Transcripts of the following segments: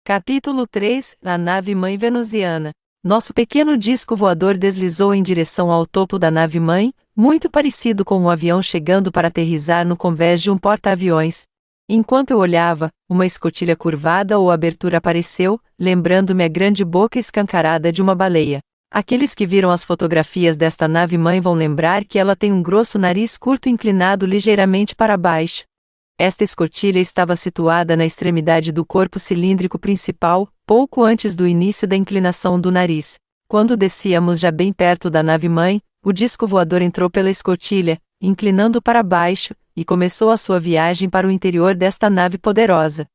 Capítulo 3 A nave-mãe venusiana. Nosso pequeno disco voador deslizou em direção ao topo da nave-mãe, muito parecido com um avião chegando para aterrissar no convés de um porta-aviões. Enquanto eu olhava, uma escotilha curvada ou abertura apareceu, lembrando-me a grande boca escancarada de uma baleia. Aqueles que viram as fotografias desta nave-mãe vão lembrar que ela tem um grosso nariz curto inclinado ligeiramente para baixo. Esta escotilha estava situada na extremidade do corpo cilíndrico principal, pouco antes do início da inclinação do nariz. Quando descíamos já bem perto da nave-mãe, o disco voador entrou pela escotilha, inclinando para baixo, e começou a sua viagem para o interior desta nave poderosa.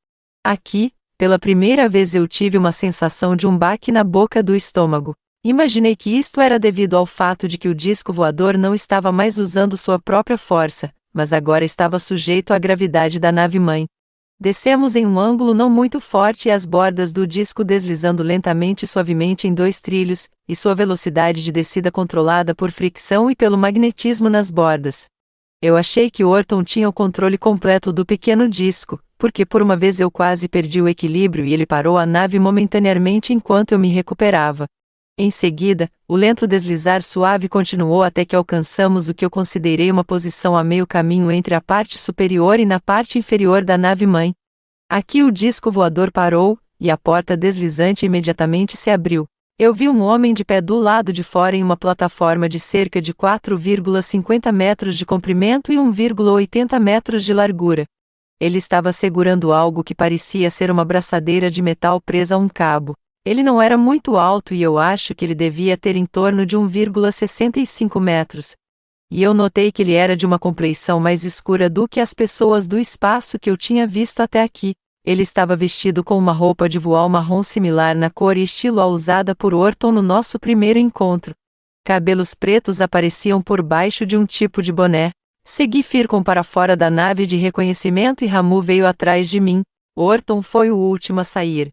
Aqui, pela primeira vez eu tive uma sensação de um baque na boca do estômago. Imaginei que isto era devido ao fato de que o disco voador não estava mais usando sua própria força, mas agora estava sujeito à gravidade da nave-mãe. Descemos em um ângulo não muito forte e as bordas do disco deslizando lentamente e suavemente em 2 trilhos, e sua velocidade de descida controlada por fricção e pelo magnetismo nas bordas. Eu achei que Orton tinha o controle completo do pequeno disco, porque por uma vez eu quase perdi o equilíbrio e ele parou a nave momentaneamente enquanto eu me recuperava. Em seguida, o lento deslizar suave continuou até que alcançamos o que eu considerei uma posição a meio caminho entre a parte superior e na parte inferior da nave-mãe. Aqui o disco voador parou, e a porta deslizante imediatamente se abriu. Eu vi um homem de pé do lado de fora em uma plataforma de cerca de 4,50 metros de comprimento e 1,80 metros de largura. Ele estava segurando algo que parecia ser uma braçadeira de metal presa a um cabo. Ele não era muito alto e eu acho que ele devia ter em torno de 1,65 metros. E eu notei que ele era de uma compleição mais escura do que as pessoas do espaço que eu tinha visto até aqui. Ele estava vestido com uma roupa de voal marrom similar na cor e estilo à usada por Orton no nosso primeiro encontro. Cabelos pretos apareciam por baixo de um tipo de boné. Segui Fircon para fora da nave de reconhecimento e Ramu veio atrás de mim. Orton foi o último a sair.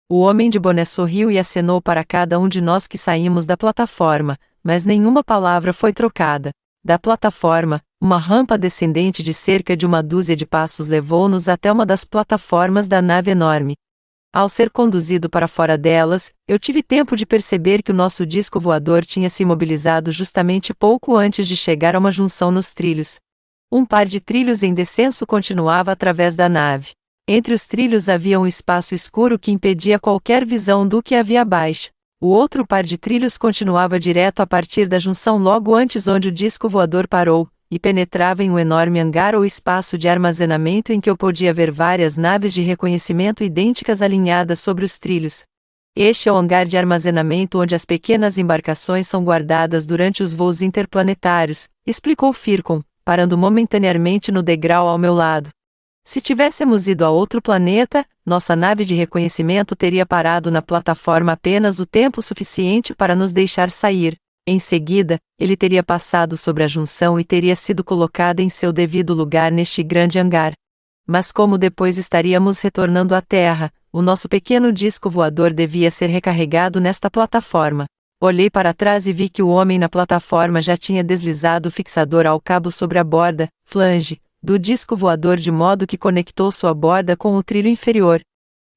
O homem de boné sorriu e acenou para cada um de nós que saímos da plataforma, mas nenhuma palavra foi trocada. Da plataforma, uma rampa descendente de cerca de uma dúzia de passos levou-nos até uma das plataformas da nave enorme. Ao ser conduzido para fora delas, eu tive tempo de perceber que o nosso disco voador tinha se imobilizado justamente pouco antes de chegar a uma junção nos trilhos. Um par de trilhos em descenso continuava através da nave. Entre os trilhos havia um espaço escuro que impedia qualquer visão do que havia abaixo. O outro par de trilhos continuava direto a partir da junção logo antes onde o disco voador parou, e penetrava em um enorme hangar ou espaço de armazenamento em que eu podia ver várias naves de reconhecimento idênticas alinhadas sobre os trilhos. Este é o hangar de armazenamento onde as pequenas embarcações são guardadas durante os voos interplanetários, explicou Fircon, parando momentaneamente no degrau ao meu lado. Se tivéssemos ido a outro planeta, nossa nave de reconhecimento teria parado na plataforma apenas o tempo suficiente para nos deixar sair. Em seguida, ele teria passado sobre a junção e teria sido colocado em seu devido lugar neste grande hangar. Mas como depois estaríamos retornando à Terra, o nosso pequeno disco voador devia ser recarregado nesta plataforma. Olhei para trás e vi que o homem na plataforma já tinha deslizado o fixador ao cabo sobre a borda, flange, do disco voador de modo que conectou sua borda com o trilho inferior.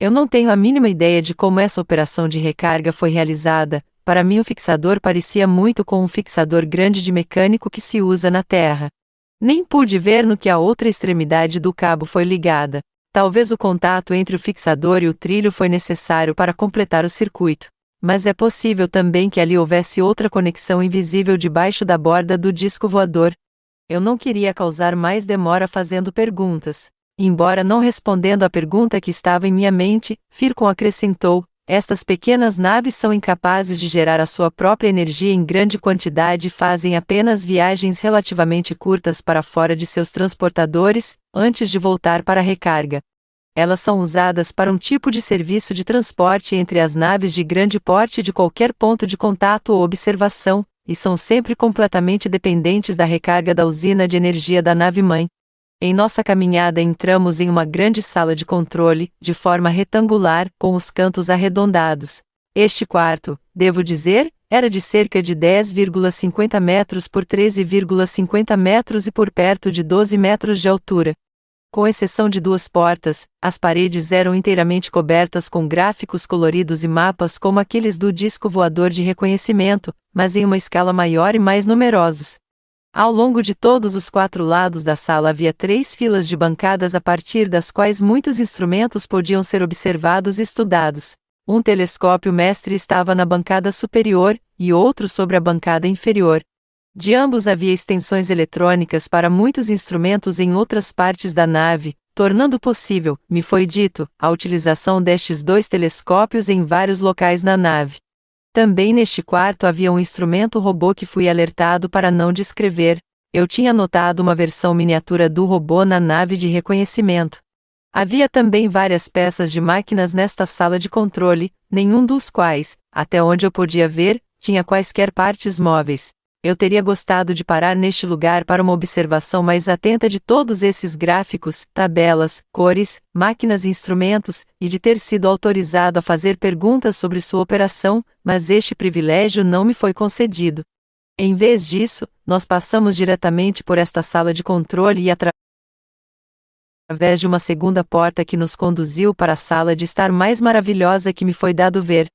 Eu não tenho a mínima ideia de como essa operação de recarga foi realizada. Para mim o fixador parecia muito com um fixador grande de mecânico que se usa na Terra. Nem pude ver no que a outra extremidade do cabo foi ligada. Talvez o contato entre o fixador e o trilho foi necessário para completar o circuito. Mas é possível também que ali houvesse outra conexão invisível debaixo da borda do disco voador. Eu não queria causar mais demora fazendo perguntas. Embora não respondendo à pergunta que estava em minha mente, Fircon acrescentou: estas pequenas naves são incapazes de gerar a sua própria energia em grande quantidade e fazem apenas viagens relativamente curtas para fora de seus transportadores, antes de voltar para a recarga. Elas são usadas para um tipo de serviço de transporte entre as naves de grande porte de qualquer ponto de contato ou observação, e são sempre completamente dependentes da recarga da usina de energia da nave-mãe. Em nossa caminhada entramos em uma grande sala de controle, de forma retangular, com os cantos arredondados. Este quarto, devo dizer, era de cerca de 10,50 metros por 13,50 metros e por perto de 12 metros de altura. Com exceção de 2 portas, as paredes eram inteiramente cobertas com gráficos coloridos e mapas como aqueles do disco voador de reconhecimento, mas em uma escala maior e mais numerosos. Ao longo de todos os 4 lados da sala havia 3 filas de bancadas a partir das quais muitos instrumentos podiam ser observados e estudados. Um telescópio mestre estava na bancada superior, e outro sobre a bancada inferior. De ambos havia extensões eletrônicas para muitos instrumentos em outras partes da nave, tornando possível, me foi dito, a utilização destes 2 telescópios em vários locais na nave. Também neste quarto havia um instrumento robô que fui alertado para não descrever. Eu tinha notado uma versão miniatura do robô na nave de reconhecimento. Havia também várias peças de máquinas nesta sala de controle, nenhum dos quais, até onde eu podia ver, tinha quaisquer partes móveis. Eu teria gostado de parar neste lugar para uma observação mais atenta de todos esses gráficos, tabelas, cores, máquinas e instrumentos, e de ter sido autorizado a fazer perguntas sobre sua operação, mas este privilégio não me foi concedido. Em vez disso, nós passamos diretamente por esta sala de controle e através de uma segunda porta que nos conduziu para a sala de estar mais maravilhosa que me foi dado ver.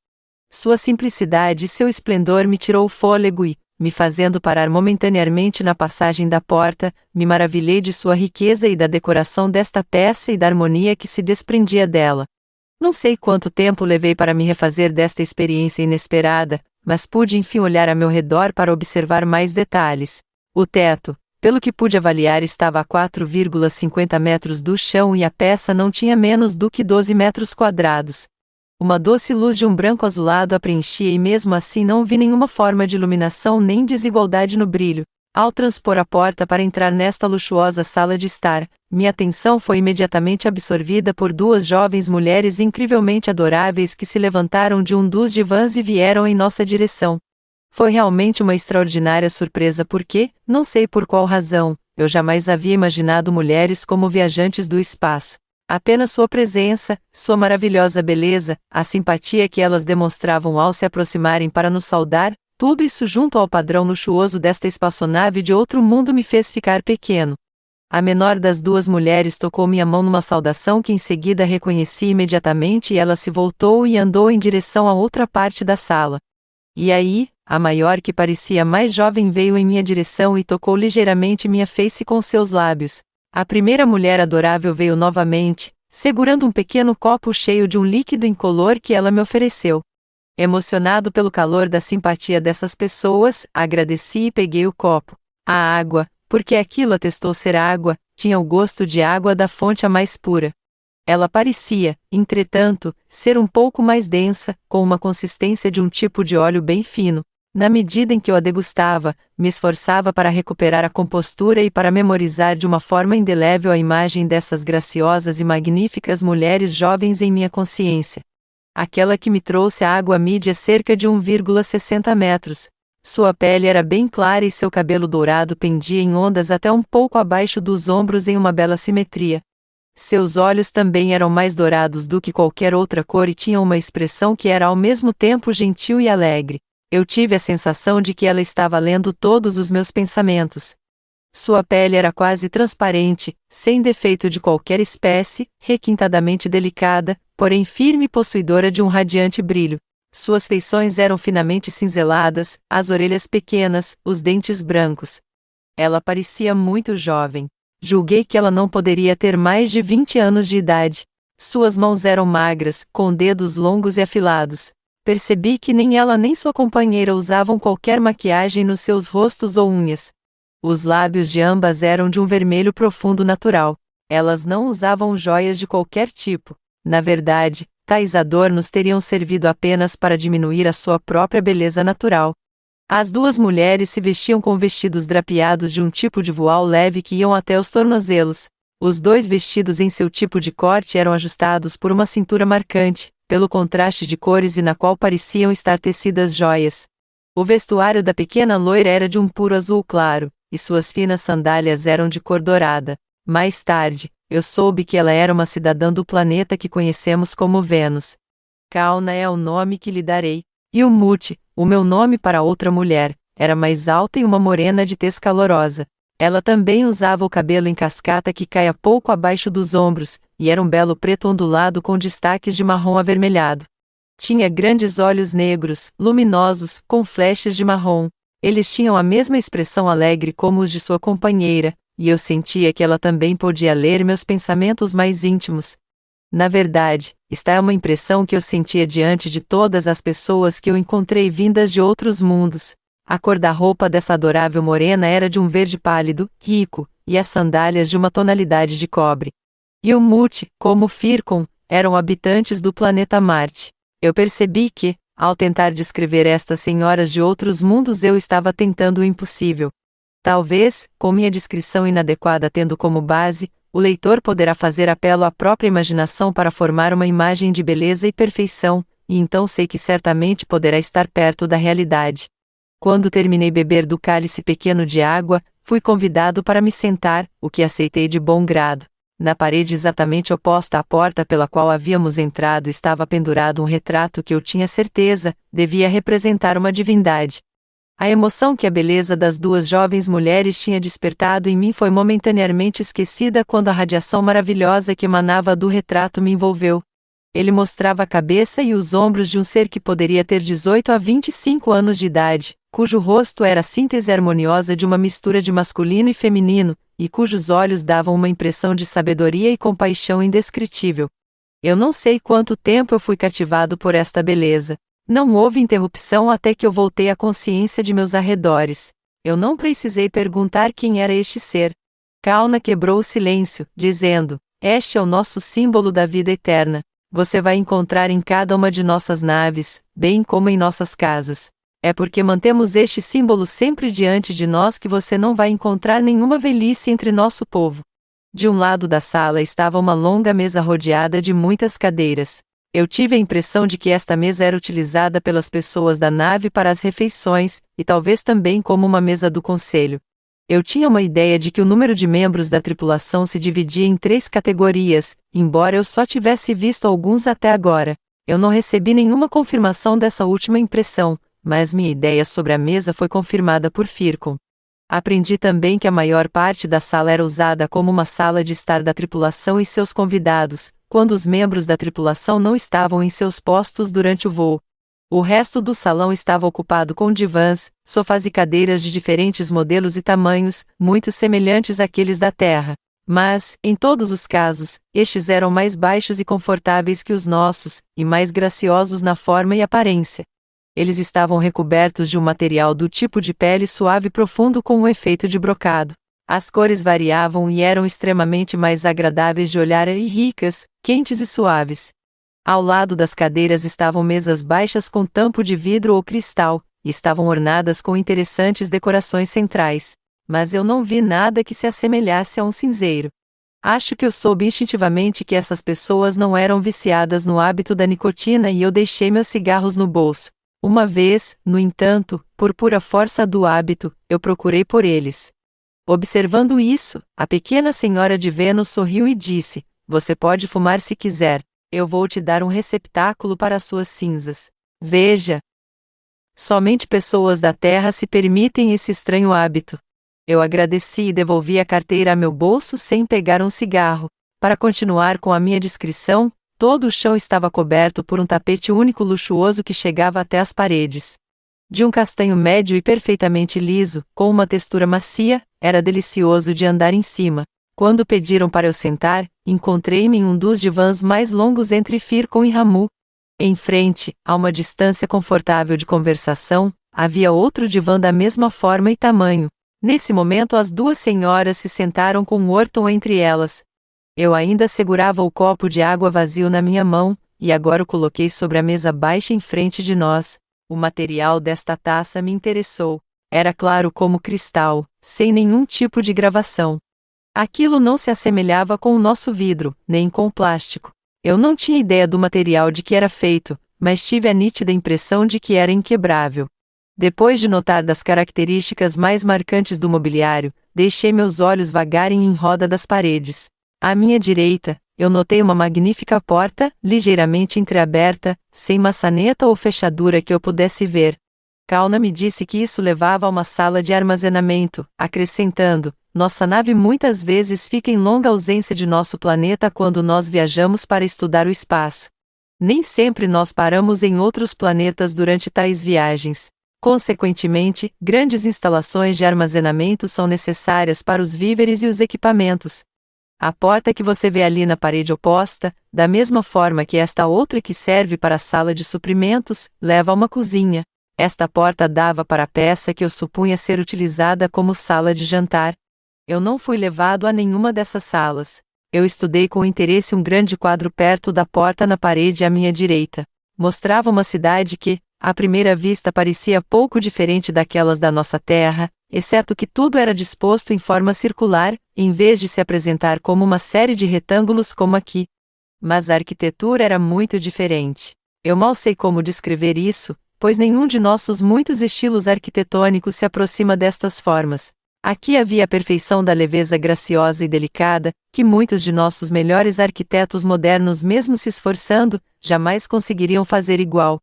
Sua simplicidade e seu esplendor me tirou o fôlego e, me fazendo parar momentaneamente na passagem da porta, me maravilhei de sua riqueza e da decoração desta peça e da harmonia que se desprendia dela. Não sei quanto tempo levei para me refazer desta experiência inesperada, mas pude enfim olhar a meu redor para observar mais detalhes. O teto, pelo que pude avaliar, estava a 4,50 metros do chão e a peça não tinha menos do que 12 metros quadrados. Uma doce luz de um branco azulado a preenchia e mesmo assim não vi nenhuma forma de iluminação nem desigualdade no brilho. Ao transpor a porta para entrar nesta luxuosa sala de estar, minha atenção foi imediatamente absorvida por 2 jovens mulheres incrivelmente adoráveis que se levantaram de um dos divãs e vieram em nossa direção. Foi realmente uma extraordinária surpresa porque, não sei por qual razão, eu jamais havia imaginado mulheres como viajantes do espaço. Apenas sua presença, sua maravilhosa beleza, a simpatia que elas demonstravam ao se aproximarem para nos saudar, tudo isso junto ao padrão luxuoso desta espaçonave de outro mundo me fez ficar pequeno. A menor das 2 mulheres tocou minha mão numa saudação que em seguida reconheci imediatamente e ela se voltou e andou em direção à outra parte da sala. E aí, a maior, que parecia mais jovem, veio em minha direção e tocou ligeiramente minha face com seus lábios. A primeira mulher adorável veio novamente, segurando um pequeno copo cheio de um líquido incolor que ela me ofereceu. Emocionado pelo calor da simpatia dessas pessoas, agradeci e peguei o copo. A água, porque aquilo atestou ser água, tinha o gosto de água da fonte a mais pura. Ela parecia, entretanto, ser um pouco mais densa, com uma consistência de um tipo de óleo bem fino. Na medida em que eu a degustava, me esforçava para recuperar a compostura e para memorizar de uma forma indelével a imagem dessas graciosas e magníficas mulheres jovens em minha consciência. Aquela que me trouxe a água media cerca de 1,60 metros. Sua pele era bem clara e seu cabelo dourado pendia em ondas até um pouco abaixo dos ombros em uma bela simetria. Seus olhos também eram mais dourados do que qualquer outra cor e tinham uma expressão que era ao mesmo tempo gentil e alegre. Eu tive a sensação de que ela estava lendo todos os meus pensamentos. Sua pele era quase transparente, sem defeito de qualquer espécie, requintadamente delicada, porém firme e possuidora de um radiante brilho. Suas feições eram finamente cinzeladas, as orelhas pequenas, os dentes brancos. Ela parecia muito jovem. Julguei que ela não poderia ter mais de 20 anos de idade. Suas mãos eram magras, com dedos longos e afilados. Percebi que nem ela nem sua companheira usavam qualquer maquiagem nos seus rostos ou unhas. Os lábios de ambas eram de um vermelho profundo natural. Elas não usavam joias de qualquer tipo. Na verdade, tais adornos teriam servido apenas para diminuir a sua própria beleza natural. As 2 mulheres se vestiam com vestidos drapeados de um tipo de voal leve que iam até os tornozelos. Os 2 vestidos em seu tipo de corte eram ajustados por uma cintura marcante, pelo contraste de cores e na qual pareciam estar tecidas joias. O vestuário da pequena loira era de um puro azul claro, e suas finas sandálias eram de cor dourada. Mais tarde, eu soube que ela era uma cidadã do planeta que conhecemos como Vênus. Kauna é o nome que lhe darei. E o Muti, o meu nome para outra mulher, era mais alta e uma morena de tez calorosa. Ela também usava o cabelo em cascata que caia pouco abaixo dos ombros, e era um belo preto ondulado com destaques de marrom avermelhado. Tinha grandes olhos negros, luminosos, com flechas de marrom. Eles tinham a mesma expressão alegre como os de sua companheira, e eu sentia que ela também podia ler meus pensamentos mais íntimos. Na verdade, esta é uma impressão que eu sentia diante de todas as pessoas que eu encontrei vindas de outros mundos. A cor da roupa dessa adorável morena era de um verde pálido, rico, e as sandálias de uma tonalidade de cobre. E o Mute, como Fircon, eram habitantes do planeta Marte. Eu percebi que, ao tentar descrever estas senhoras de outros mundos, eu estava tentando o impossível. Talvez, com minha descrição inadequada tendo como base, o leitor poderá fazer apelo à própria imaginação para formar uma imagem de beleza e perfeição, e então sei que certamente poderá estar perto da realidade. Quando terminei beber do cálice pequeno de água, fui convidado para me sentar, o que aceitei de bom grado. Na parede exatamente oposta à porta pela qual havíamos entrado estava pendurado um retrato que eu tinha certeza devia representar uma divindade. A emoção que a beleza das duas jovens mulheres tinha despertado em mim foi momentaneamente esquecida quando a radiação maravilhosa que emanava do retrato me envolveu. Ele mostrava a cabeça e os ombros de um ser que poderia ter 18 a 25 anos de idade, cujo rosto era a síntese harmoniosa de uma mistura de masculino e feminino, e cujos olhos davam uma impressão de sabedoria e compaixão indescritível. Eu não sei quanto tempo eu fui cativado por esta beleza. Não houve interrupção até que eu voltei à consciência de meus arredores. Eu não precisei perguntar quem era este ser. Kauna quebrou o silêncio, dizendo: "Este é o nosso símbolo da vida eterna. Você vai encontrar em cada uma de nossas naves, bem como em nossas casas. É porque mantemos este símbolo sempre diante de nós que você não vai encontrar nenhuma velhice entre nosso povo." De um lado da sala estava uma longa mesa rodeada de muitas cadeiras. Eu tive a impressão de que esta mesa era utilizada pelas pessoas da nave para as refeições, e talvez também como uma mesa do conselho. Eu tinha uma ideia de que o número de membros da tripulação se dividia em 3 categorias, embora eu só tivesse visto alguns até agora. Eu não recebi nenhuma confirmação dessa última impressão, mas minha ideia sobre a mesa foi confirmada por Fircon. Aprendi também que a maior parte da sala era usada como uma sala de estar da tripulação e seus convidados, quando os membros da tripulação não estavam em seus postos durante o voo. O resto do salão estava ocupado com divãs, sofás e cadeiras de diferentes modelos e tamanhos, muito semelhantes àqueles da Terra. Mas, em todos os casos, estes eram mais baixos e confortáveis que os nossos, e mais graciosos na forma e aparência. Eles estavam recobertos de um material do tipo de pele suave e profundo com um efeito de brocado. As cores variavam e eram extremamente mais agradáveis de olhar e ricas, quentes e suaves. Ao lado das cadeiras estavam mesas baixas com tampo de vidro ou cristal, e estavam ornadas com interessantes decorações centrais. Mas eu não vi nada que se assemelhasse a um cinzeiro. Acho que eu soube instintivamente que essas pessoas não eram viciadas no hábito da nicotina e eu deixei meus cigarros no bolso. Uma vez, no entanto, por pura força do hábito, eu procurei por eles. Observando isso, a pequena senhora de Vênus sorriu e disse: "Você pode fumar se quiser. Eu vou te dar um receptáculo para as suas cinzas. Veja. Somente pessoas da Terra se permitem esse estranho hábito." Eu agradeci e devolvi a carteira a meu bolso sem pegar um cigarro. Para continuar com a minha descrição, todo o chão estava coberto por um tapete único luxuoso que chegava até as paredes. De um castanho médio e perfeitamente liso, com uma textura macia, era delicioso de andar em cima. Quando pediram para eu sentar, encontrei-me em um dos divãs mais longos entre Fircon e Ramu. Em frente, a uma distância confortável de conversação, havia outro divã da mesma forma e tamanho. Nesse momento as duas senhoras se sentaram com Orton entre elas. Eu ainda segurava o copo de água vazio na minha mão, e agora o coloquei sobre a mesa baixa em frente de nós. O material desta taça me interessou. Era claro como cristal, sem nenhum tipo de gravação. Aquilo não se assemelhava com o nosso vidro, nem com o plástico. Eu não tinha ideia do material de que era feito, mas tive a nítida impressão de que era inquebrável. Depois de notar das características mais marcantes do mobiliário, deixei meus olhos vagarem em roda das paredes. À minha direita, eu notei uma magnífica porta, ligeiramente entreaberta, sem maçaneta ou fechadura que eu pudesse ver. Kauna me disse que isso levava a uma sala de armazenamento, acrescentando: Nossa nave muitas vezes fica em longa ausência de nosso planeta quando nós viajamos para estudar o espaço. Nem sempre nós paramos em outros planetas durante tais viagens. Consequentemente, grandes instalações de armazenamento são necessárias para os víveres e os equipamentos. A porta que você vê ali na parede oposta, da mesma forma que esta outra que serve para a sala de suprimentos, leva a uma cozinha. Esta porta dava para a peça que eu supunha ser utilizada como sala de jantar. Eu não fui levado a nenhuma dessas salas. Eu estudei com interesse um grande quadro perto da porta na parede à minha direita. Mostrava uma cidade que, à primeira vista, parecia pouco diferente daquelas da nossa Terra, exceto que tudo era disposto em forma circular, em vez de se apresentar como uma série de retângulos como aqui. Mas a arquitetura era muito diferente. Eu mal sei como descrever isso, pois nenhum de nossos muitos estilos arquitetônicos se aproxima destas formas. Aqui havia a perfeição da leveza graciosa e delicada, que muitos de nossos melhores arquitetos modernos, mesmo se esforçando, jamais conseguiriam fazer igual.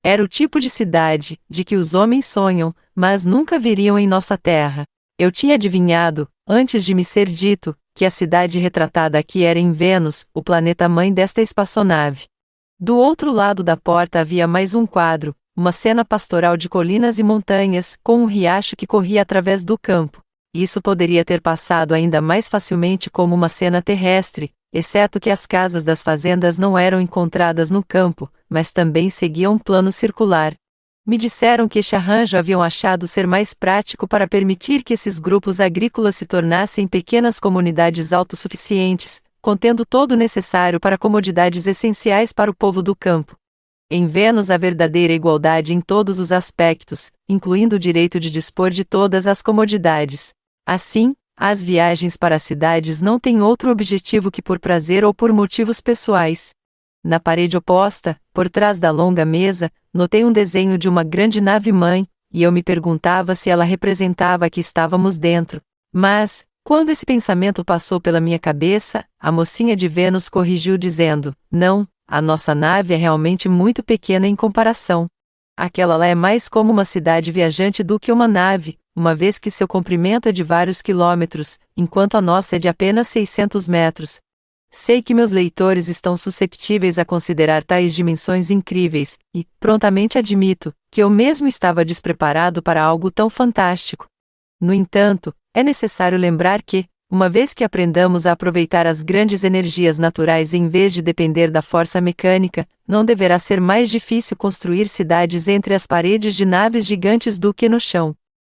Era o tipo de cidade, de que os homens sonham, mas nunca viriam em nossa terra. Eu tinha adivinhado, antes de me ser dito, que a cidade retratada aqui era em Vênus, o planeta-mãe desta espaçonave. Do outro lado da porta havia mais um quadro, uma cena pastoral de colinas e montanhas, com um riacho que corria através do campo. Isso poderia ter passado ainda mais facilmente como uma cena terrestre, exceto que as casas das fazendas não eram encontradas no campo, mas também seguiam um plano circular. Me disseram que este arranjo haviam achado ser mais prático para permitir que esses grupos agrícolas se tornassem pequenas comunidades autossuficientes, contendo todo o necessário para comodidades essenciais para o povo do campo. Em Vênus há verdadeira igualdade em todos os aspectos, incluindo o direito de dispor de todas as comodidades. Assim, as viagens para as cidades não têm outro objetivo que por prazer ou por motivos pessoais. Na parede oposta, por trás da longa mesa, notei um desenho de uma grande nave-mãe, e eu me perguntava se ela representava a que estávamos dentro. Mas, quando esse pensamento passou pela minha cabeça, a mocinha de Vênus corrigiu dizendo: não, a nossa nave é realmente muito pequena em comparação. Aquela lá é mais como uma cidade viajante do que uma nave, uma vez que seu comprimento é de vários quilômetros, enquanto a nossa é de apenas 600 metros. Sei que meus leitores estão susceptíveis a considerar tais dimensões incríveis, e, prontamente admito, que eu mesmo estava despreparado para algo tão fantástico. No entanto, é necessário lembrar que, uma vez que aprendamos a aproveitar as grandes energias naturais em vez de depender da força mecânica, não deverá ser mais difícil construir cidades entre as paredes de naves gigantes do que no chão.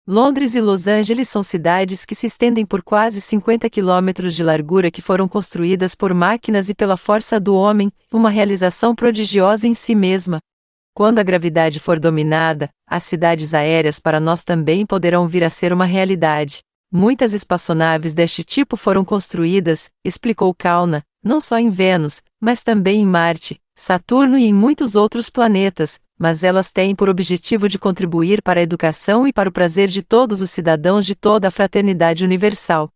Londres e Los Angeles são cidades que se estendem por quase 50 quilômetros de largura que foram construídas por máquinas e pela força do homem, uma realização prodigiosa em si mesma. Quando a gravidade for dominada, as cidades aéreas para nós também poderão vir a ser uma realidade. Muitas espaçonaves deste tipo foram construídas, explicou Kalna, não só em Vênus, mas também em Marte, Saturno e em muitos outros planetas, mas elas têm por objetivo de contribuir para a educação e para o prazer de todos os cidadãos de toda a fraternidade universal.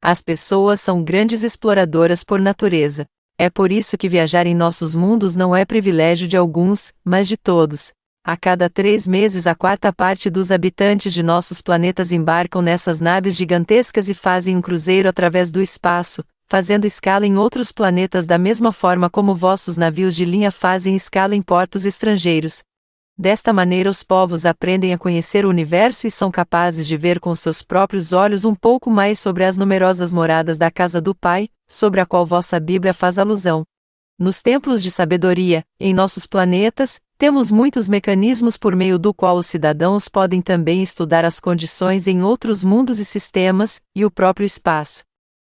As pessoas são grandes exploradoras por natureza. É por isso que viajar em nossos mundos não é privilégio de alguns, mas de todos. A cada 3 meses a quarta parte dos habitantes de nossos planetas embarcam nessas naves gigantescas e fazem um cruzeiro através do espaço, fazendo escala em outros planetas da mesma forma como vossos navios de linha fazem escala em portos estrangeiros. Desta maneira os povos aprendem a conhecer o universo e são capazes de ver com seus próprios olhos um pouco mais sobre as numerosas moradas da casa do Pai, sobre a qual vossa Bíblia faz alusão. Nos templos de sabedoria, em nossos planetas, temos muitos mecanismos por meio do qual os cidadãos podem também estudar as condições em outros mundos e sistemas, e o próprio espaço.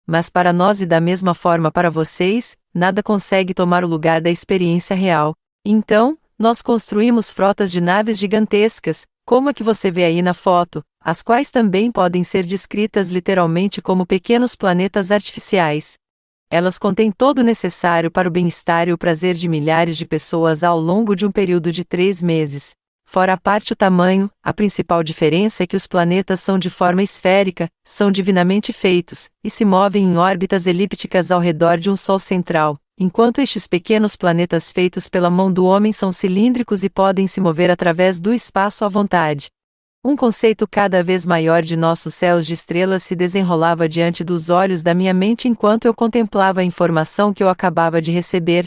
Mas para nós e da mesma forma para vocês, nada consegue tomar o lugar da experiência real. Então, nós construímos frotas de naves gigantescas, como a que você vê aí na foto, as quais também podem ser descritas literalmente como pequenos planetas artificiais. Elas contêm todo o necessário para o bem-estar e o prazer de milhares de pessoas ao longo de um período de 3 meses. Fora a parte o tamanho, a principal diferença é que os planetas são de forma esférica, são divinamente feitos, e se movem em órbitas elípticas ao redor de um Sol central, enquanto estes pequenos planetas feitos pela mão do homem são cilíndricos e podem se mover através do espaço à vontade. Um conceito cada vez maior de nossos céus de estrelas se desenrolava diante dos olhos da minha mente enquanto eu contemplava a informação que eu acabava de receber.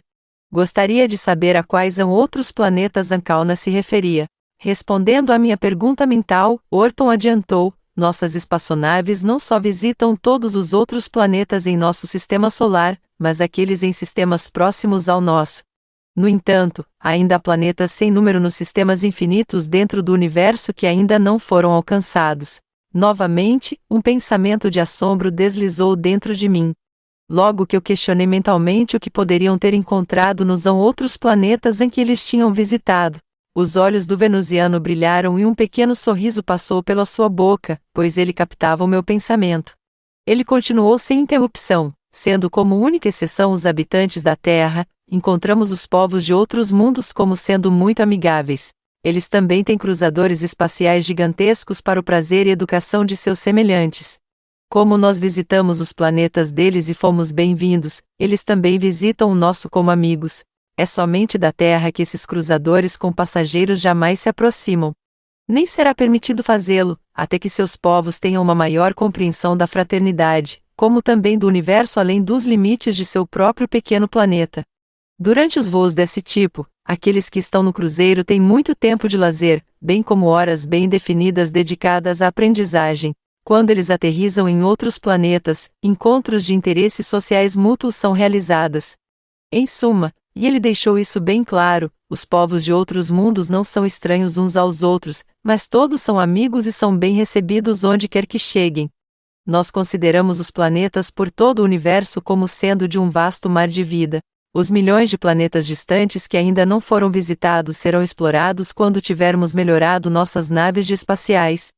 Gostaria de saber a quais outros planetas Ancalna se referia. Respondendo à minha pergunta mental, Orton adiantou: nossas espaçonaves não só visitam todos os outros planetas em nosso sistema solar, mas aqueles em sistemas próximos ao nosso. No entanto, ainda há planetas sem número nos sistemas infinitos dentro do universo que ainda não foram alcançados. Novamente, um pensamento de assombro deslizou dentro de mim. Logo que eu questionei mentalmente o que poderiam ter encontrado nos outros planetas em que eles tinham visitado, os olhos do venusiano brilharam e um pequeno sorriso passou pela sua boca, pois ele captava o meu pensamento. Ele continuou sem interrupção: sendo como única exceção os habitantes da Terra, encontramos os povos de outros mundos como sendo muito amigáveis. Eles também têm cruzadores espaciais gigantescos para o prazer e educação de seus semelhantes. Como nós visitamos os planetas deles e fomos bem-vindos, eles também visitam o nosso como amigos. É somente da Terra que esses cruzadores com passageiros jamais se aproximam. Nem será permitido fazê-lo, até que seus povos tenham uma maior compreensão da fraternidade, como também do universo além dos limites de seu próprio pequeno planeta. Durante os voos desse tipo, aqueles que estão no cruzeiro têm muito tempo de lazer, bem como horas bem definidas dedicadas à aprendizagem. Quando eles aterrissam em outros planetas, encontros de interesses sociais mútuos são realizados. Em suma, e ele deixou isso bem claro, os povos de outros mundos não são estranhos uns aos outros, mas todos são amigos e são bem recebidos onde quer que cheguem. Nós consideramos os planetas por todo o universo como sendo de um vasto mar de vida. Os milhões de planetas distantes que ainda não foram visitados serão explorados quando tivermos melhorado nossas naves espaciais.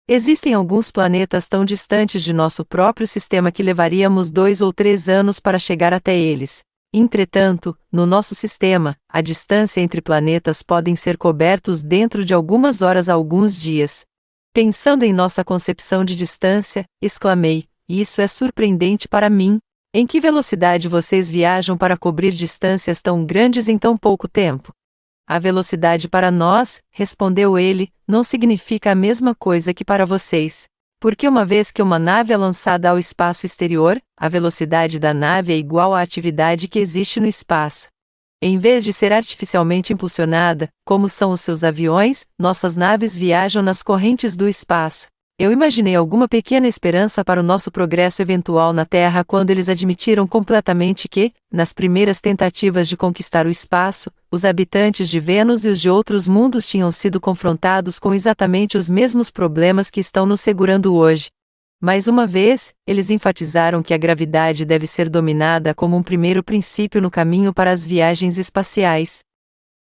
Existem alguns planetas tão distantes de nosso próprio sistema que levaríamos 2 ou 3 anos para chegar até eles. Entretanto, no nosso sistema, a distância entre planetas podem ser cobertos dentro de algumas horas a alguns dias. Pensando em nossa concepção de distância, exclamei: isso é surpreendente para mim. Em que velocidade vocês viajam para cobrir distâncias tão grandes em tão pouco tempo? A velocidade para nós, respondeu ele, não significa a mesma coisa que para vocês. Porque uma vez que uma nave é lançada ao espaço exterior, a velocidade da nave é igual à atividade que existe no espaço. Em vez de ser artificialmente impulsionada, como são os seus aviões, nossas naves viajam nas correntes do espaço. Eu imaginei alguma pequena esperança para o nosso progresso eventual na Terra quando eles admitiram completamente que, nas primeiras tentativas de conquistar o espaço, os habitantes de Vênus e os de outros mundos tinham sido confrontados com exatamente os mesmos problemas que estão nos segurando hoje. Mais uma vez, eles enfatizaram que a gravidade deve ser dominada como um primeiro princípio no caminho para as viagens espaciais.